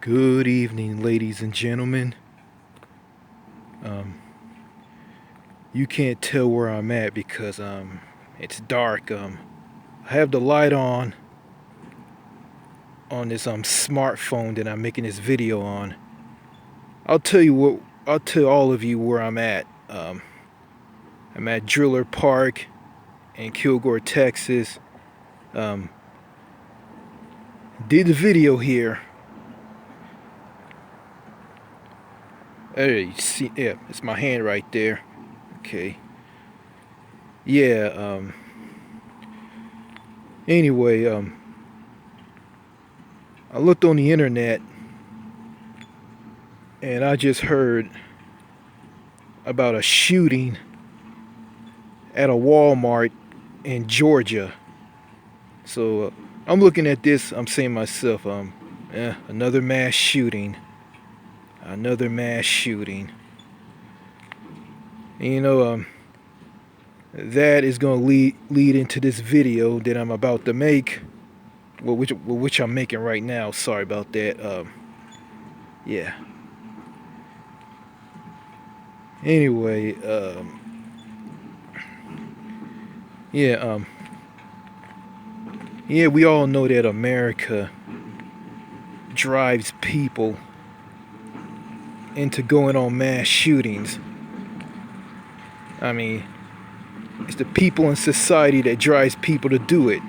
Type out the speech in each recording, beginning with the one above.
Good evening, ladies and gentlemen. You can't tell where I'm at because it's dark. I have the light on this smartphone that I'm making this video on. I'll tell you what. I'll tell all of you where I'm at. I'm at Driller Park in Kilgore, Texas. Um, did the video here. There you see, yeah, it's my hand right there. Okay. Yeah. Anyway, I looked on the internet and I just heard about a shooting at a Walmart in Georgia. So I'm looking at this. I'm saying to myself, another mass shooting. Another mass shooting. And, that is going to lead into this video that I'm about to make, which I'm making right now. Sorry about that. Yeah. Anyway, yeah, yeah, we all know that America drives people into going on mass shootings. I mean, it's the people in society that drives people to do it.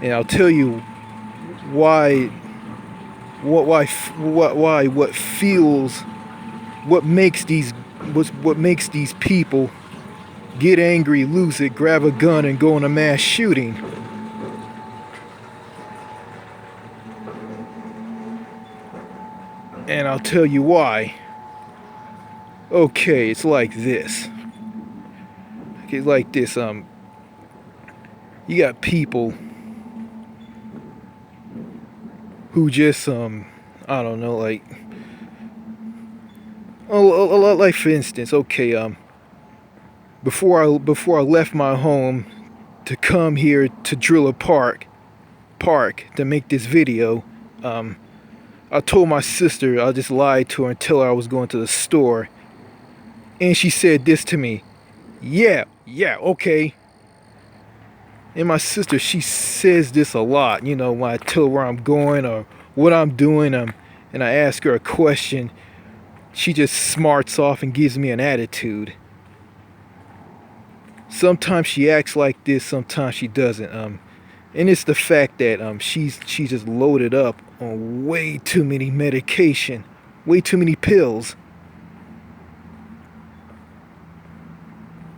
And I'll tell you why, what makes these people get angry, lose it, grab a gun, and go on a mass shooting. And I'll tell you why. Okay, it's like this. Okay, like this. You got people who just I don't know, like, like for instance, okay, before I left my home to come here to Driller Park to make this video, I told my sister, I just lied to her and tell her I was going to the store, and she said this to me, yeah, okay. And my sister, she says this a lot, when I tell her where I'm going or what I'm doing, and I ask her a question, she just smarts off and gives me an attitude. Sometimes she acts like this, sometimes she doesn't. And it's the fact that she's just loaded up on way too many medication, way too many pills.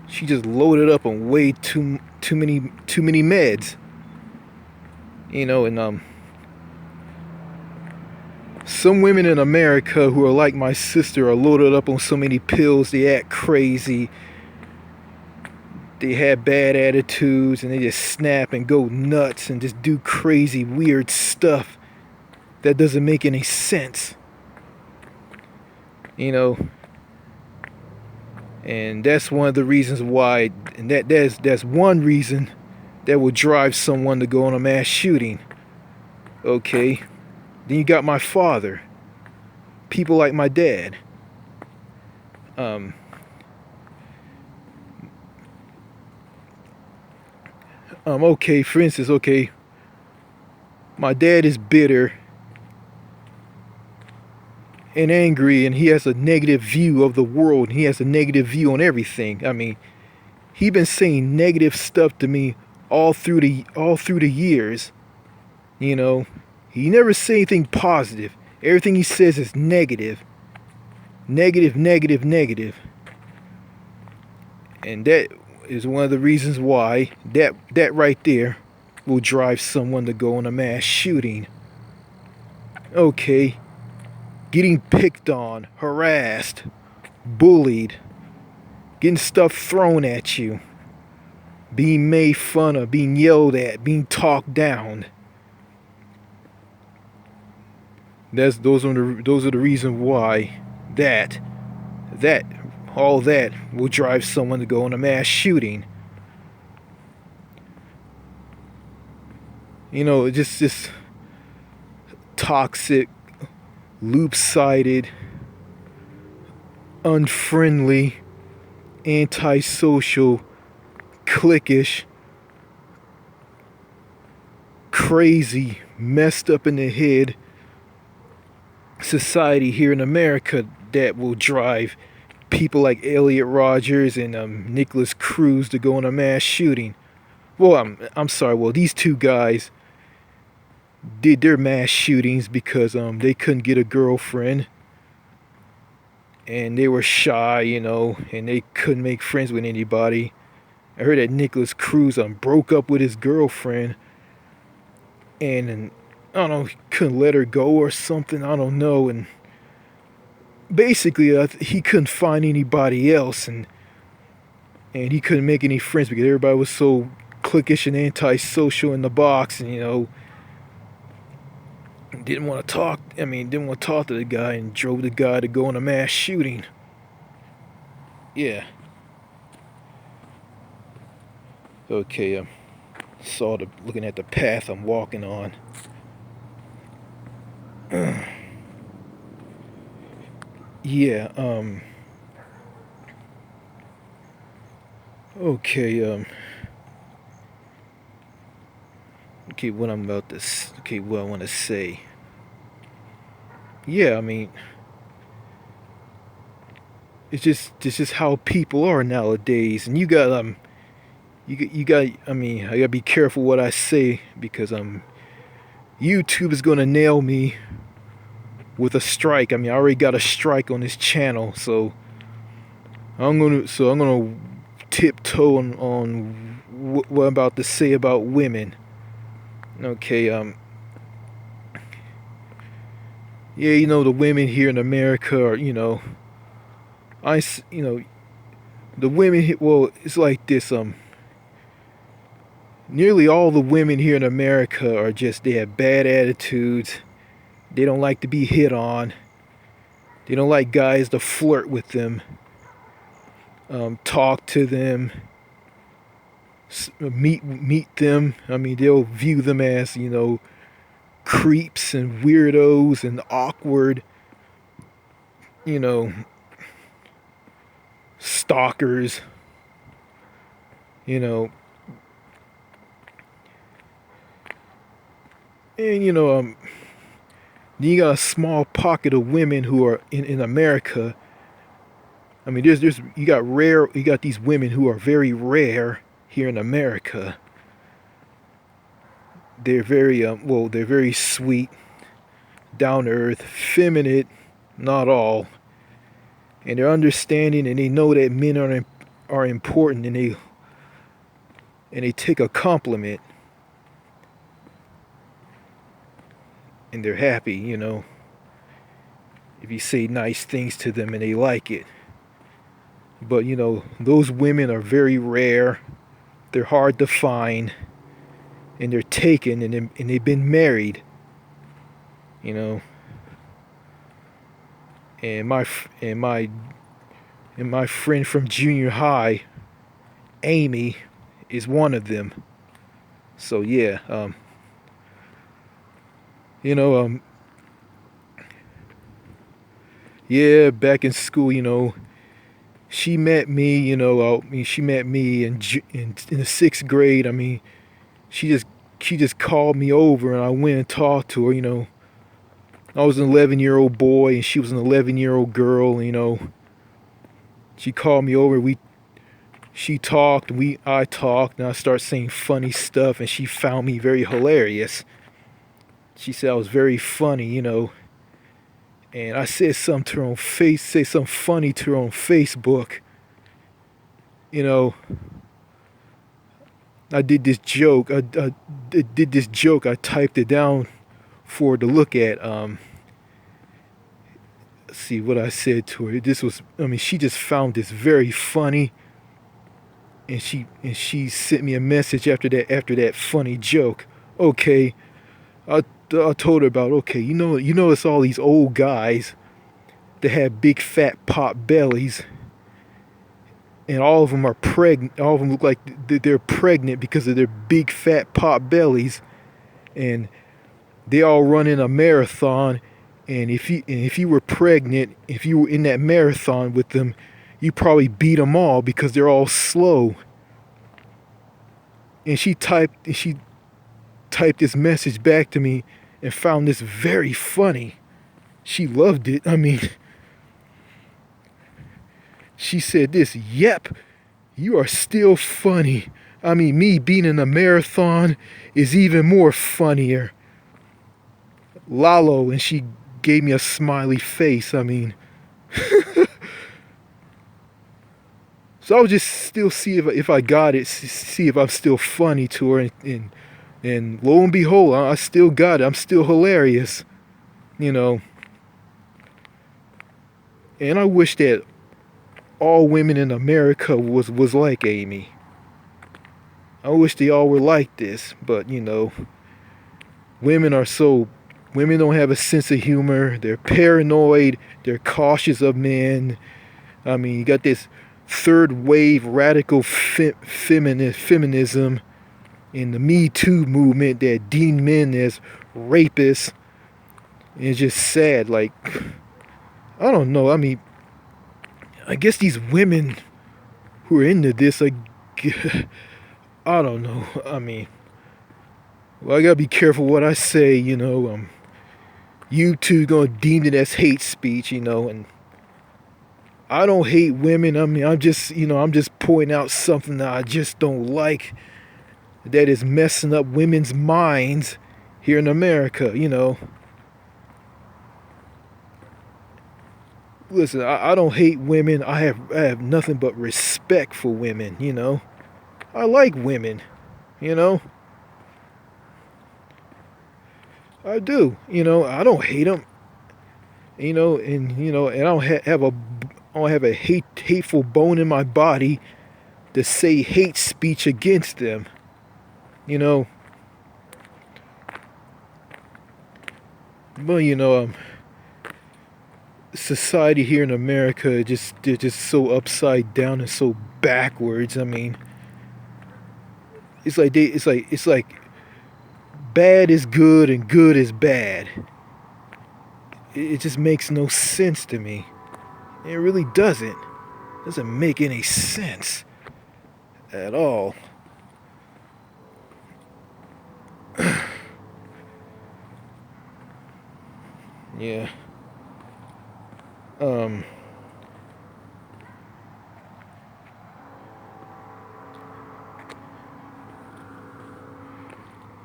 She just loaded up on way too many meds. And some women in America who are like my sister are loaded up on so many pills they act crazy. They have bad attitudes and they just snap and go nuts and just do crazy, weird stuff that doesn't make any sense. And that's one of the reasons why, and that's one reason that will drive someone to go on a mass shooting. Okay. Then you got my father. People like my dad. Okay, for instance, okay, my dad is bitter and angry, and he has a negative view of the world, and he has a negative view on everything. I mean, he been saying negative stuff to me all through the years. He never say anything positive. Everything he says is negative. Negative, negative, negative. And that is one of the reasons why that right there will drive someone to go on a mass shooting. Okay. Getting picked on, harassed, bullied, getting stuff thrown at you, being made fun of, being yelled at, being talked down. Those are the reasons why all that will drive someone to go on a mass shooting. Just toxic, loop-sided, unfriendly, antisocial, cliquish, crazy, messed up in the head society here in America that will drive people like Elliot Rodgers and Nicholas Cruz to go on a mass shooting. Well, I'm sorry. Well, these two guys did their mass shootings because they couldn't get a girlfriend and they were shy, and they couldn't make friends with anybody. I heard that Nicholas Cruz broke up with his girlfriend and I don't know, he couldn't let her go or something. I don't know. And basically, he couldn't find anybody else, and he couldn't make any friends because everybody was so cliquish and antisocial in the box, and didn't want to talk. Didn't want to talk to the guy, and drove the guy to go on a mass shooting. Yeah. Okay. Looking at the path I'm walking on. Yeah, okay, okay, what I'm about to, okay, what I want to say. Yeah, it's just how people are nowadays, and you got, I gotta be careful what I say, because, YouTube is gonna nail me with a strike. I already got a strike on this channel, so I'm gonna tiptoe on what I'm about to say about women. Okay, yeah, the women here in America are, the women. Well, it's like this. Nearly all the women here in America they have bad attitudes. They don't like to be hit on. They don't like guys to flirt with them, talk to them, meet them. They'll view them as, creeps and weirdos and awkward, stalkers, and then you got a small pocket of women who are in America. You got these women who are very rare here in America. They're they're very sweet, down to earth, feminine, not all, and they're understanding, and they know that men are important, and they take a compliment, and they're happy, if you say nice things to them and they like it. But those women are very rare. They're hard to find, and they're taken, and they've been married. And my friend from junior high, Amy, is one of them. So yeah, yeah, back in school, she met me, she met me in the 6th grade. She just called me over, and I went and talked to her. I was an 11-year-old boy, and she was an 11-year-old girl. She called me over. She talked. I talked, and I started saying funny stuff, and she found me very hilarious. She said I was very funny, and I said something to her on something funny to her on Facebook. I did this joke. I did this joke. I typed it down for her to look at. Let's see what I said to her. She just found this very funny, and she sent me a message after that funny joke. Okay, I told her about, okay, it's all these old guys that have big fat pot bellies, and all of them are pregnant. All of them look like they're pregnant because of their big fat pot bellies, and they all running a marathon, and if you were pregnant, if you were in that marathon with them, you probably beat them all because they're all slow. And she typed this message back to me and found this very funny. She loved it. I mean, she said this, "Yep, you are still funny. I mean, me being in a marathon is even more funnier. Lalo," and she gave me a smiley face. I mean, so I would just still see if I got it, see if I'm still funny to her, and lo and behold, I still got it. I'm still hilarious, you know. And I wish that all women in America was like Amy. I wish they all were like this, but you know, women don't have a sense of humor. They're paranoid. They're cautious of men. I mean, you got this third wave radical feminism in the Me Too movement that deemed men as rapists. And it's just sad. Like, I don't know. I mean, I guess these women who are into this, I don't know. I mean, well, I gotta be careful what I say, you know. YouTube gonna deem it as hate speech, you know, and I don't hate women. I mean, I'm just pointing out something that I just don't like, that is messing up women's minds here in America, you know. Listen, I don't hate women. I have nothing but respect for women, you know. I like women, you know. I do, you know. I don't hate them, you know, and I don't have a hateful bone in my body to say hate speech against them, you know. But you know, society here in America, they're just so upside down and so backwards. I mean, it's like bad is good and good is bad. It just makes no sense to me. It really doesn't. It doesn't make any sense at all. Yeah.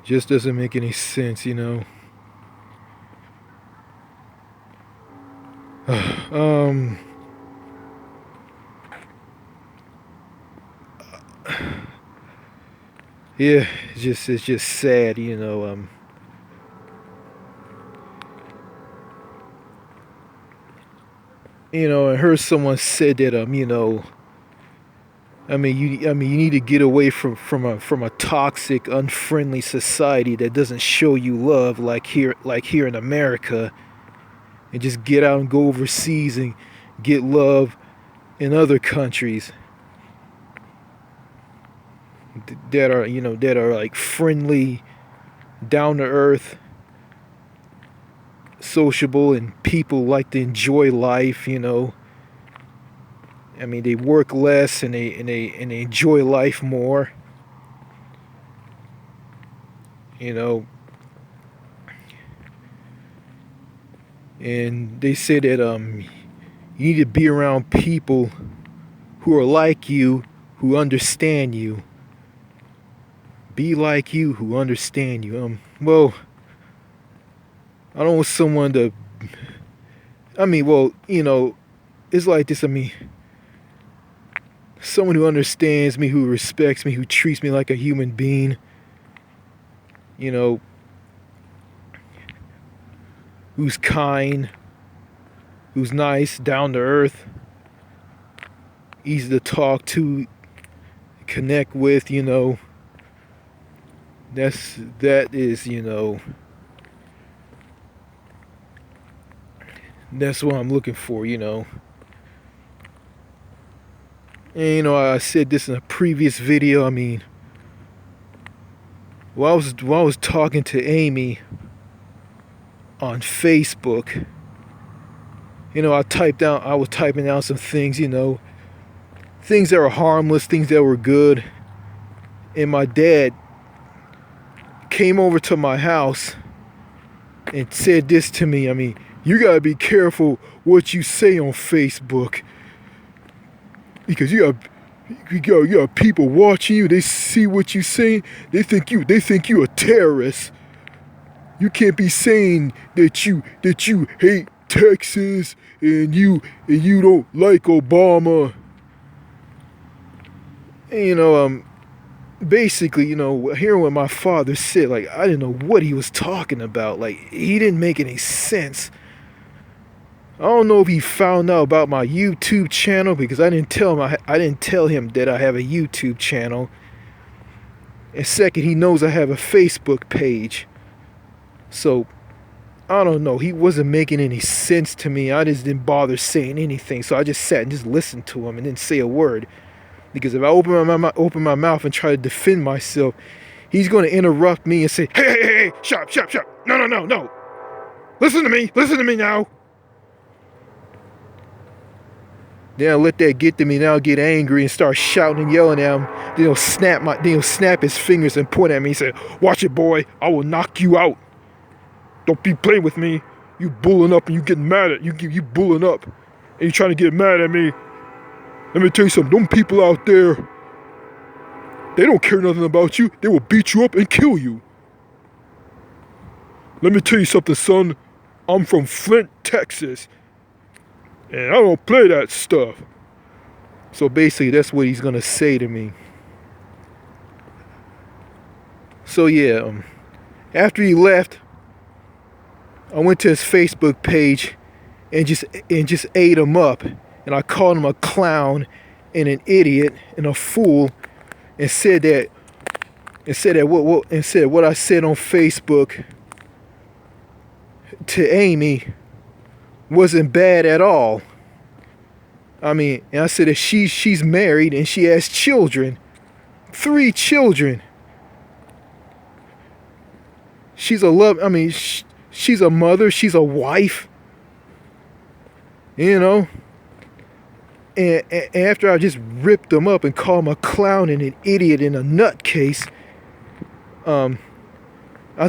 Just doesn't make any sense, you know. Yeah, it's just sad, you know. You know, I heard someone said that you know, I mean you need to get away from a toxic, unfriendly society that doesn't show you love like here in America, and just get out and go overseas and get love in other countries that are like friendly, down to earth, sociable, and people like to enjoy life, you know. I mean, they work less and they enjoy life more, you know. And they say that you need to be around people who are like you, who understand you. Be like you, who understand you. Well, I don't want someone to. I mean, well, you know, it's like this. I mean, someone who understands me, who respects me, who treats me like a human being. You know, who's kind, who's nice, down to earth, easy to talk to, connect with, you know. That is, you know, that's what I'm looking for, you know. And you know, I said this in a previous video. I mean, while I was talking to Amy, on Facebook. You know, I was typing down some things, you know, things that were harmless, things that were good. And my dad came over to my house and said this to me. I mean, you gotta be careful what you say on Facebook, because you got people watching you. They see what you say. They think you a terrorist. You can't be saying that you hate Texas and you don't like Obama. And, you know, basically, you know, hearing what my father said, like, I didn't know what he was talking about. Like, he didn't make any sense. I don't know if he found out about my YouTube channel, because I didn't tell him that I have a YouTube channel. And second, he knows I have a Facebook page. So, I don't know. He wasn't making any sense to me. I just didn't bother saying anything. So I just sat and just listened to him and didn't say a word. Because if I open my mouth and try to defend myself, he's going to interrupt me and say, hey, stop. No. Listen to me now. Then I'll let that get to me. Then I'll get angry and start shouting and yelling at him. Then he'll snap his fingers and point at me and say, watch it, boy. I will knock you out. Don't be playing with me. You bulling up and you getting mad at you bulling up and you trying to get mad at me. Let me tell you something. Them people out there, they don't care nothing about you. They will beat you up and kill you. Let me tell you something, son. I'm from Flint, Texas, and I don't play that stuff. So basically, that's what he's gonna say to me. So yeah, after he left, I went to his Facebook page and just ate him up. And I called him a clown and an idiot and a fool, and said what I said on Facebook to Amy wasn't bad at all. I mean, and I said that she's married and she has children, 3 children. She's a she's a mother, she's a wife, you know. And after I just ripped him up and called him a clown and an idiot and a nutcase, I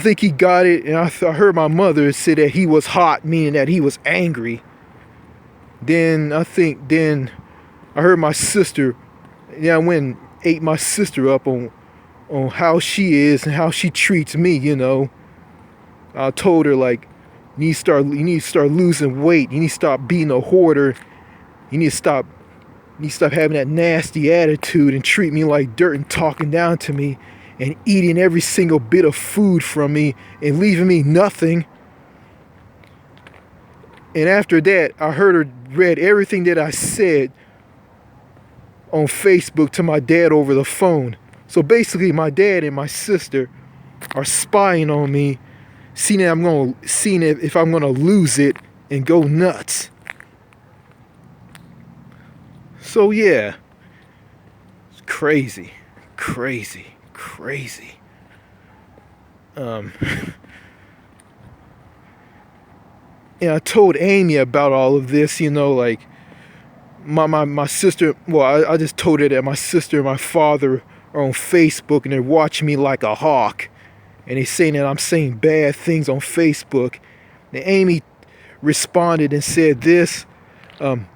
think he got it. And I heard my mother say that he was hot, meaning that he was angry. Then I heard my sister. Yeah, I went and ate my sister up on how she is and how she treats me. You know, I told her, like, you need to start losing weight. You need to stop being a hoarder. You need to stop having that nasty attitude and treat me like dirt and talking down to me and eating every single bit of food from me and leaving me nothing. And after that, I read everything that I said on Facebook to my dad over the phone. So basically, my dad and my sister are spying on me, seeing if I'm gonna lose it and go nuts. So yeah, it's crazy. And I told Amy about all of this, you know, like my sister. Well, I just told her that my sister and my father are on Facebook and they're watching me like a hawk, and they're saying that I'm saying bad things on Facebook. And Amy responded and said this.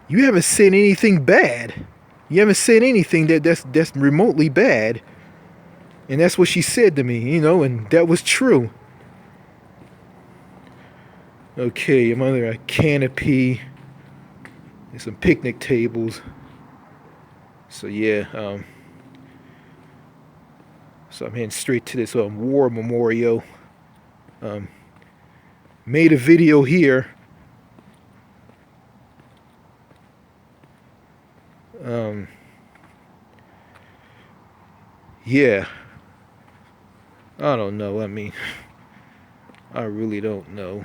You haven't said anything bad. You haven't said anything that's remotely bad. And that's what she said to me, you know, and that was true. Okay, I'm under a canopy and some picnic tables. So yeah, so I'm heading straight to this war memorial. Made a video here. Yeah, I don't know. I mean, I really don't know.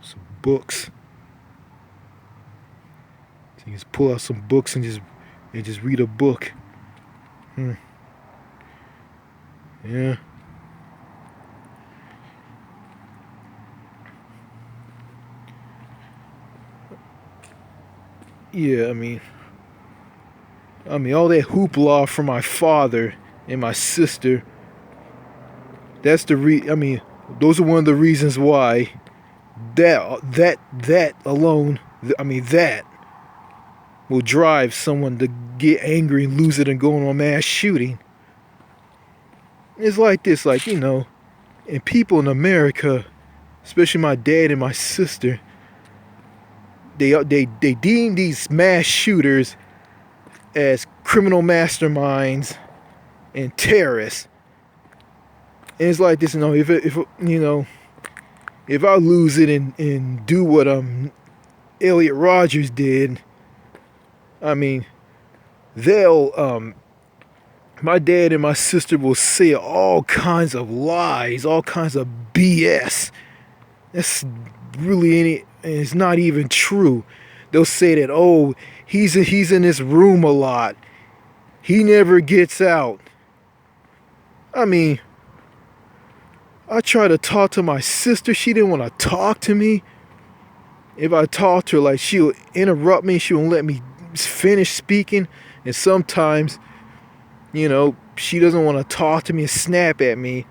Some books. you just pull out some books and just read a book. Yeah. Yeah, I mean, all that hoopla from my father and my sister. That's I mean, those are one of the reasons why that alone. I mean, that will drive someone to get angry and lose it and go on a mass shooting. It's like this, like, and people in America, especially my dad and my sister, they deem these mass shooters as criminal masterminds and terrorists. And it's like this, if I lose it and do what Elliot Rogers did, I mean, they'll my dad and my sister will say all kinds of lies, all kinds of BS. That's really it's not even true. They'll say that, oh, he's in this room a lot. He never gets out. I mean, I tried to talk to my sister. She didn't want to talk to me. If I talked to her, like, she'll interrupt me. She won't let me finish speaking. And sometimes, she doesn't want to talk to me and snap at me.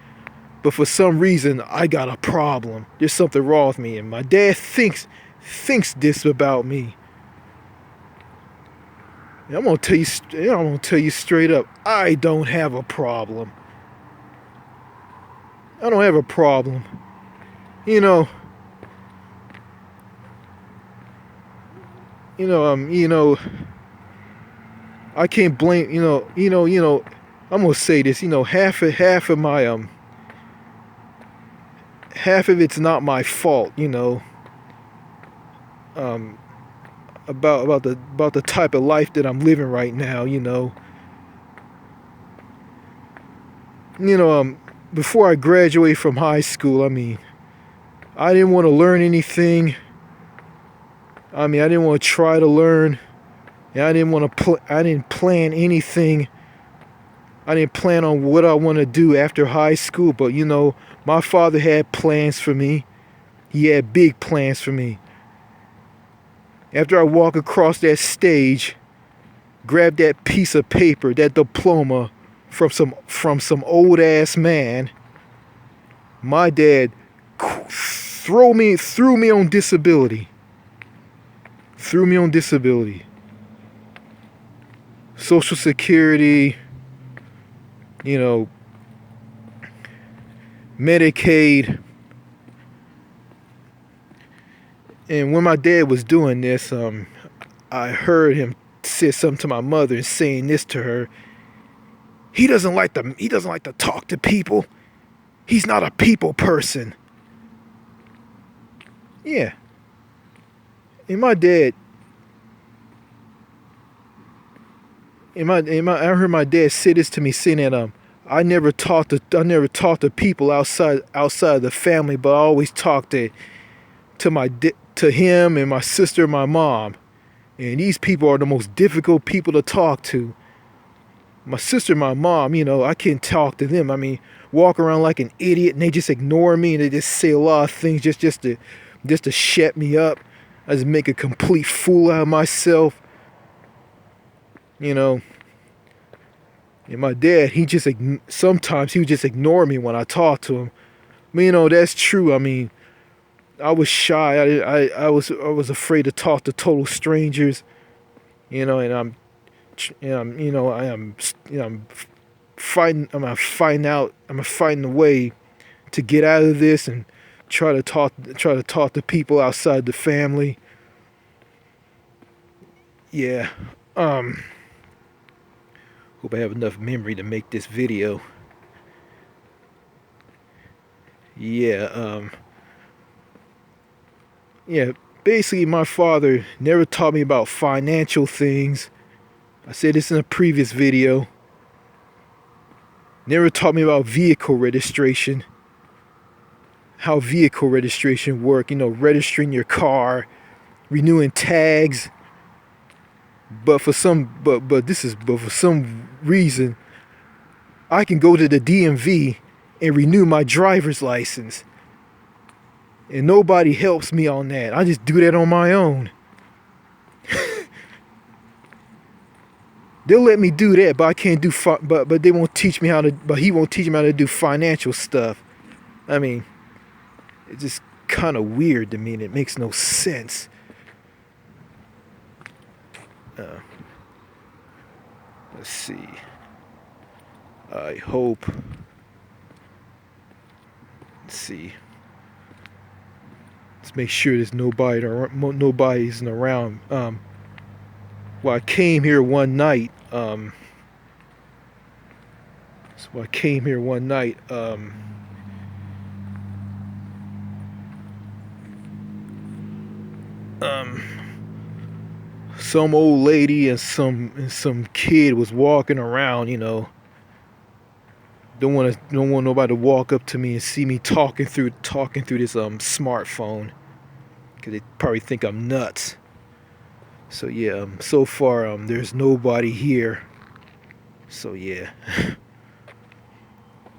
But for some reason, I got a problem. There's something wrong with me. And my dad thinks this about me. And I'm gonna tell you straight up, I don't have a problem. I don't have a problem. I can't blame, I'm gonna say this, half of my half of it's not my fault, about the type of life that I'm living right now, before I graduated from high school, I mean, I didn't want to learn anything. I mean, I didn't want to try to learn. And I didn't plan anything. I didn't plan on what I want to do after high school, but my father had plans for me. He had big plans for me. After I walk across that stage, grab that piece of paper, that diploma from some old ass man, my dad threw me on disability. Threw me on disability. Social Security, Medicaid. And when my dad was doing this, I heard him say something to my mother and saying this to her. He doesn't like to talk to people. He's not a people person. Yeah. And my dad, I heard my dad say this to me, saying that I never talked to people outside the family, but I always talked to him and my sister and my mom. And these people are the most difficult people to talk to. My sister and my mom, I can't talk to them. I mean, walk around like an idiot and they just ignore me and they just say a lot of things just to shut me up. I just make a complete fool out of myself. And my dad, sometimes he would just ignore me when I talk to him. I mean, that's true. I mean, I was shy. I was afraid to talk to total strangers. And I'm fighting a way to get out of this and try to talk to people outside the family. Yeah. Hope I have enough memory to make this video. Yeah, basically my father never taught me about financial things. I said this in a previous video. Never taught me about vehicle registration. How vehicle registration work, registering your car, renewing tags, But for some reason, I can go to the DMV and renew my driver's license. And nobody helps me on that. I just do that on my own. They'll let me do that, but I can't do but they won't teach me how to but he won't teach me how to do financial stuff. I mean, it's just kind of weird to me and it makes no sense. Let's see. I hope. Let's see. Let's make sure there's nobody's around. Well, I came here one night. Some old lady and some kid was walking around. Don't want nobody to walk up to me and see me talking through this smartphone, because they probably think I'm nuts. So yeah, so far there's nobody here. So yeah.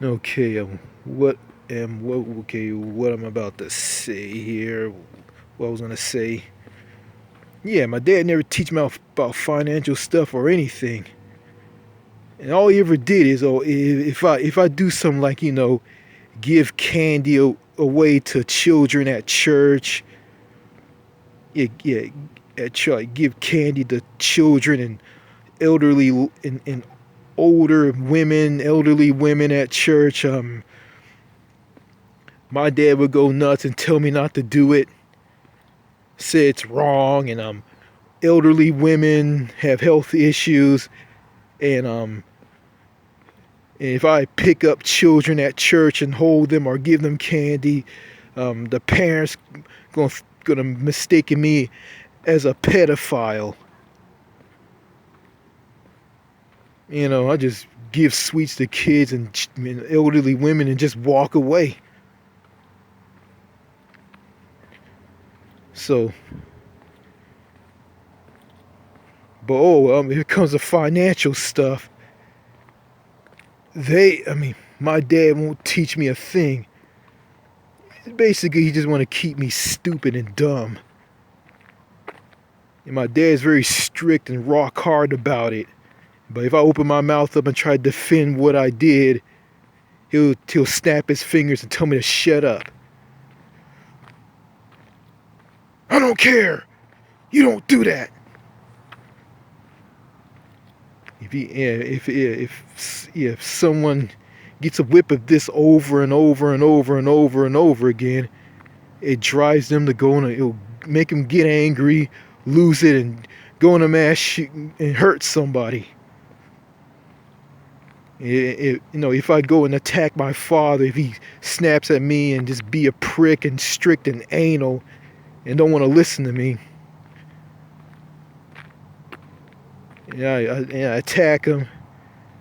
Okay, what I'm about to say here. What I was gonna say. Yeah, my dad never teach me about financial stuff or anything. And all he ever did is, if I do something like, give candy away to children at church. Yeah, at church, give candy to children and elderly and elderly women at church. My dad would go nuts and tell me not to do it. Say it's wrong, and elderly women have health issues, and if I pick up children at church and hold them or give them candy, the parents gonna mistake me as a pedophile. I just give sweets to kids and elderly women and just walk away. So, but here comes the financial stuff. My dad won't teach me a thing. Basically, he just want to keep me stupid and dumb. And my dad's very strict and rock hard about it. But if I open my mouth up and try to defend what I did, he'll snap his fingers and tell me to shut up. I don't care. You don't do that. If someone gets a whip of this over and over and over and over and over again, it drives them to go and it'll make them get angry, lose it, and go in a mass shooting and hurt somebody. If I go and attack my father, if he snaps at me and just be a prick and strict and anal and don't want to listen to me, I attack him.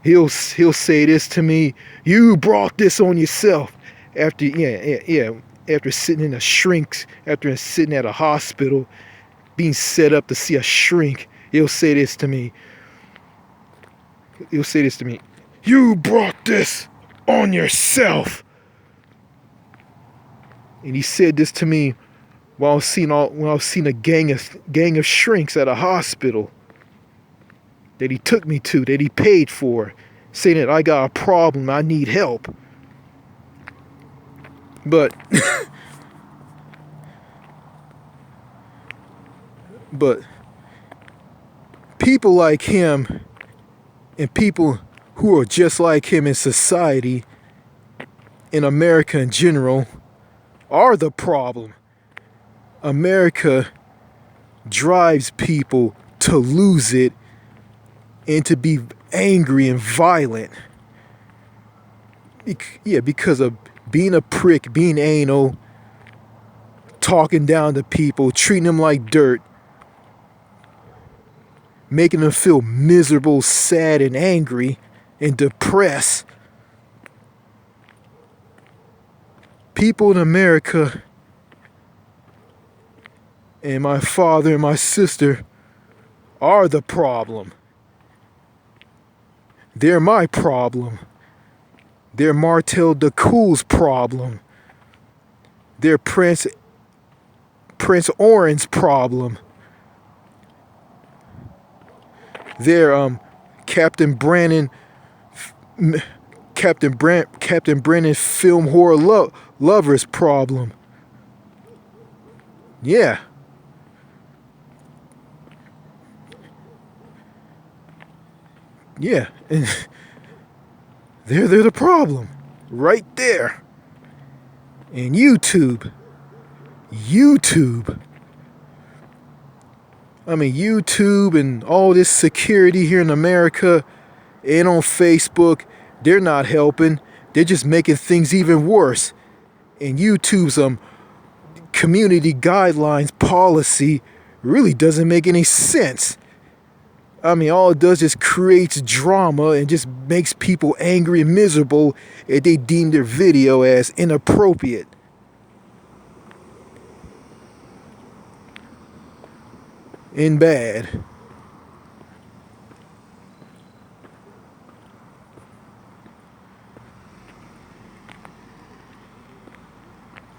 He'll say this to me: "You brought this on yourself." After sitting after sitting at a hospital, being set up to see a shrink, he'll say this to me. "You brought this on yourself." And he said this to me while I was seeing a gang of shrinks at a hospital that he took me to, that he paid for, saying that I got a problem, I need help. But people like him and people who are just like him in society, in America in general, are the problem. America drives people to lose it and to be angry and violent. Because of being a prick, being anal, talking down to people, treating them like dirt, making them feel miserable, sad, and angry, and depressed. People in America, and my father and my sister, are the problem. They're my problem. They're Martel the Cool's problem. They're Prince Oran's problem. They're Captain Brennan film horror lover's problem. Yeah. Yeah. And they're the problem. Right there. And YouTube. I mean, YouTube and all this security here in America and on Facebook, they're not helping. They're just making things even worse. And YouTube's community guidelines policy really doesn't make any sense. I mean, all it does is creates drama and just makes people angry and miserable if they deem their video as inappropriate. And bad.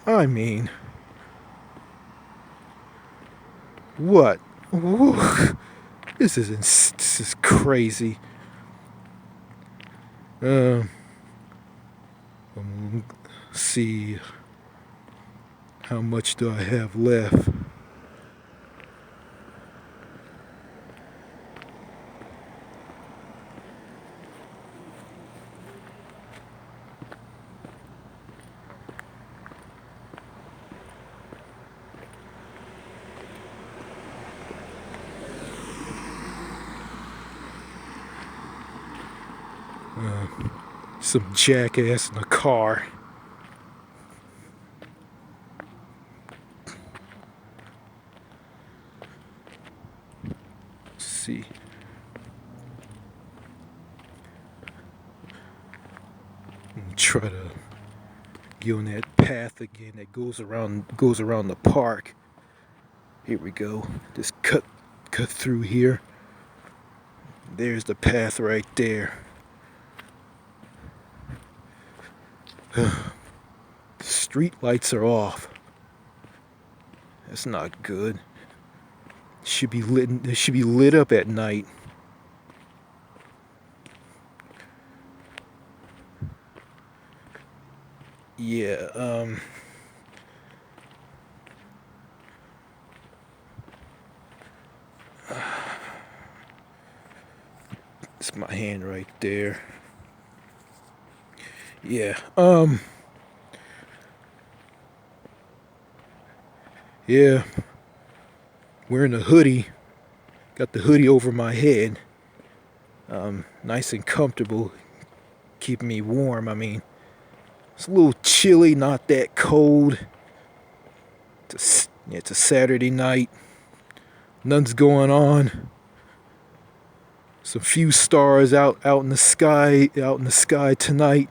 I mean, what? This is crazy. See, how much do I have left? Some jackass in a car. Let's see. Try to get on that path again that goes around the park. Here we go. Just cut through here. There's the path right there. Street lights are off. That's not good. It should be lit up at night. Yeah, it's my hand right there. Yeah, yeah, wearing a hoodie. Got the hoodie over my head. Nice and comfortable, keeping me warm. I mean, it's a little chilly, not that cold. It's a Saturday night. Nothing's going on. Some few stars out in the sky tonight.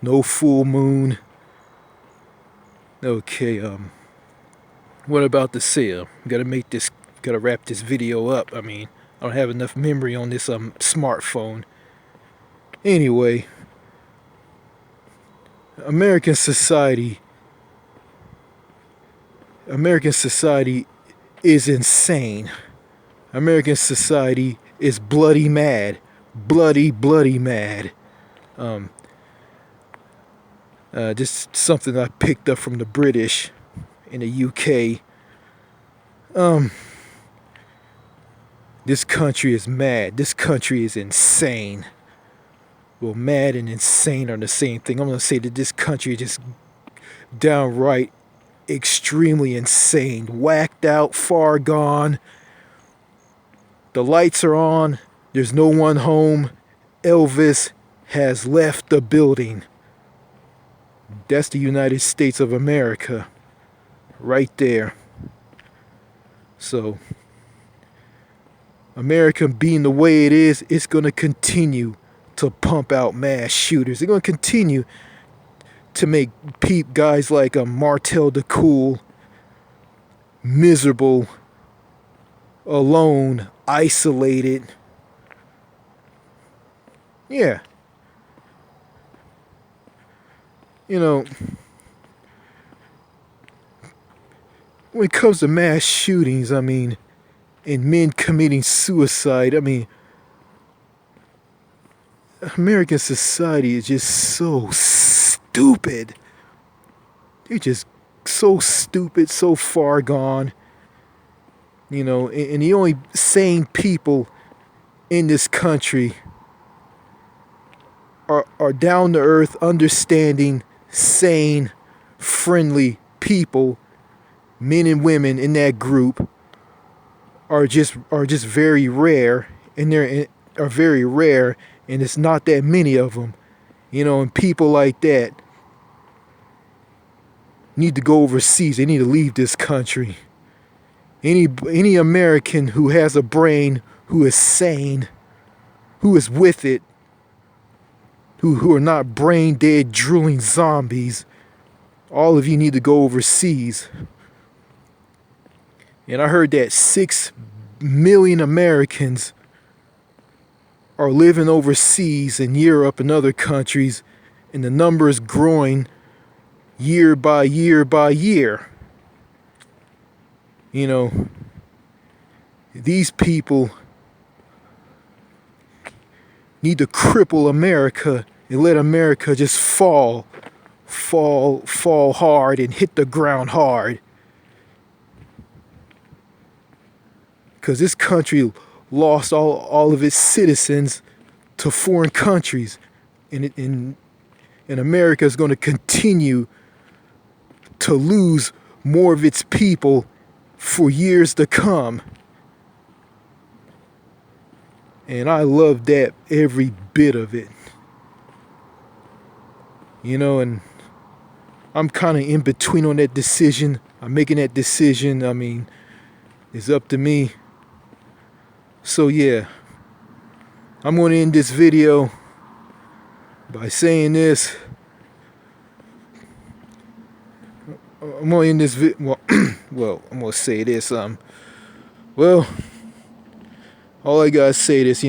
No full moon. Okay, what about the sale? Gotta wrap this video up. I mean, I don't have enough memory on this smartphone. Anyway, American society is insane. American society is bloody mad. Bloody mad. Just something I picked up from the British in the UK. This country is mad. This country is insane. Well, mad and insane are the same thing. I'm going to say that this country is just downright extremely insane. Whacked out, far gone. The lights are on. There's no one home. Elvis has left the building. That's the United States of America. Right there. So, America being the way it is, it's going to continue to pump out mass shooters. They're going to continue to make guys like Martel the Cool miserable, alone, isolated. Yeah, you know, when it comes to mass shootings, I mean, and men committing suicide, I mean, American society is just so stupid. They're just so stupid, so far gone. And the only sane people in this country are down to earth, understanding, sane, friendly people. Men and women in that group are just very rare, and are very rare, and it's not that many of them. And people like that need to go overseas. They need to leave this country. Any American who has a brain, who is sane, who is with it, who are not brain dead, drooling zombies, all of you need to go overseas. And I heard that 6 million Americans are living overseas in Europe and other countries, and the number is growing year by year by year. These people need to cripple America and let America just fall hard and hit the ground hard. Because this country lost all of its citizens to foreign countries. And America is going to continue to lose more of its people for years to come. And I love that, every bit of it. And I'm kind of in between on that decision. I'm making that decision. I mean, it's up to me. So yeah, I'm going to end this video by saying this. I'm going to end this well, I'm going to say this. Well, all I gotta say is,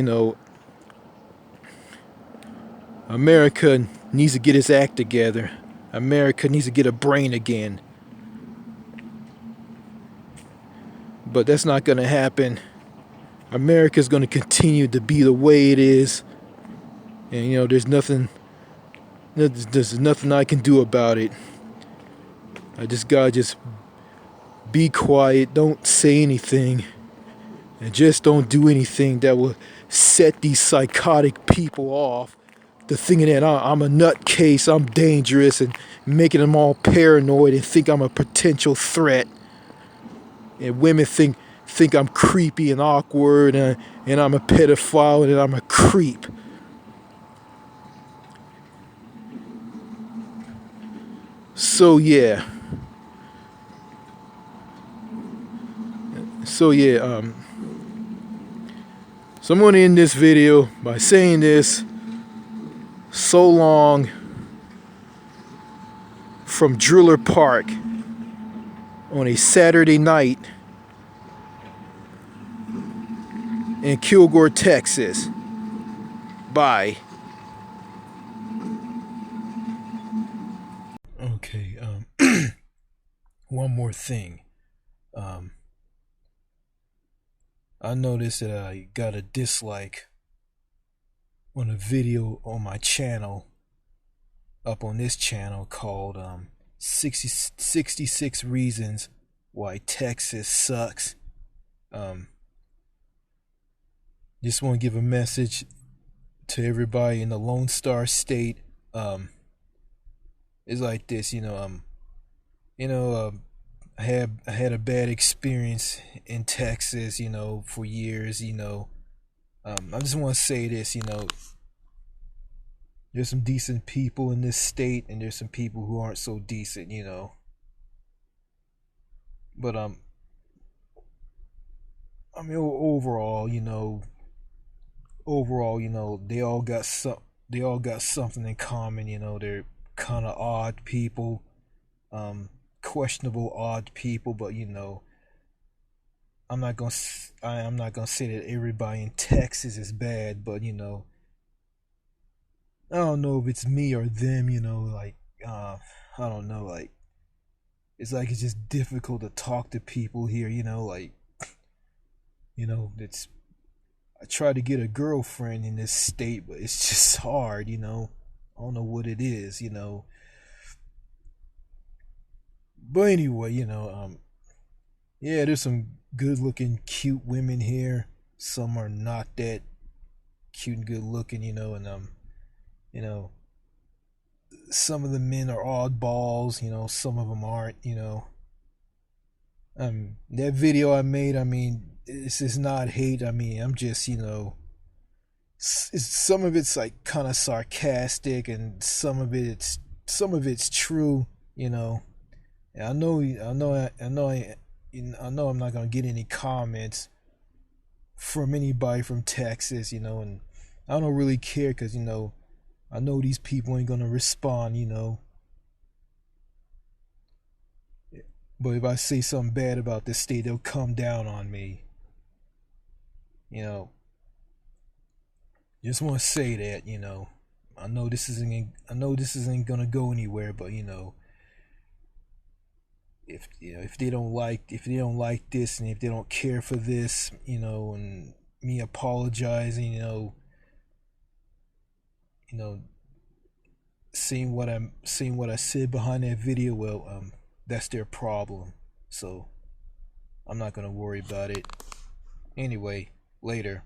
America needs to get its act together. America needs to get a brain again. But that's not gonna happen. America's gonna continue to be the way it is. And there's nothing I can do about it. I just gotta be quiet, don't say anything. And just don't do anything that will set these psychotic people off to thinking that I'm a nutcase, I'm dangerous, and making them all paranoid and think I'm a potential threat. And women think I'm creepy and awkward, and I'm a pedophile, and I'm a creep. So yeah. So I'm going to end this video by saying this. So long from Driller Park on a Saturday night in Kilgore, Texas. Bye. Okay, one more thing. I noticed that I got a dislike on a video on my channel, up on this channel, called 66 Reasons Why Texas Sucks. Just want to give a message to everybody in the Lone Star State. It's like this, I had a bad experience in Texas, for years, I just want to say this, there's some decent people in this state, and there's some people who aren't so decent, But I mean, overall, they all got something in common. They're kind of odd people, questionable odd people, but I'm not gonna say that everybody in Texas is bad, but I don't know if it's me or them. Like I don't know. Like it's just difficult to talk to people here. Like it's I try to get a girlfriend in this state, but it's just hard. I don't know what it is. But anyway, yeah, there's some good looking, cute women here. Some are not that cute and good looking, and you know, some of the men are oddballs, some of them aren't. That video I made, I mean, this is not hate. I mean, I'm just, some of it's like kind of sarcastic, and some of it's true, And I know I'm not gonna get any comments from anybody from Texas, and I don't really care because I know these people ain't gonna respond. But if I say something bad about this state, they'll come down on me. You know, just want to say that. I know this isn't gonna go anywhere, but if they don't like this, and if they don't care for this, and me apologizing, you know, seeing what I said behind that video, well, that's their problem. So I'm not gonna worry about it. Anyway, later.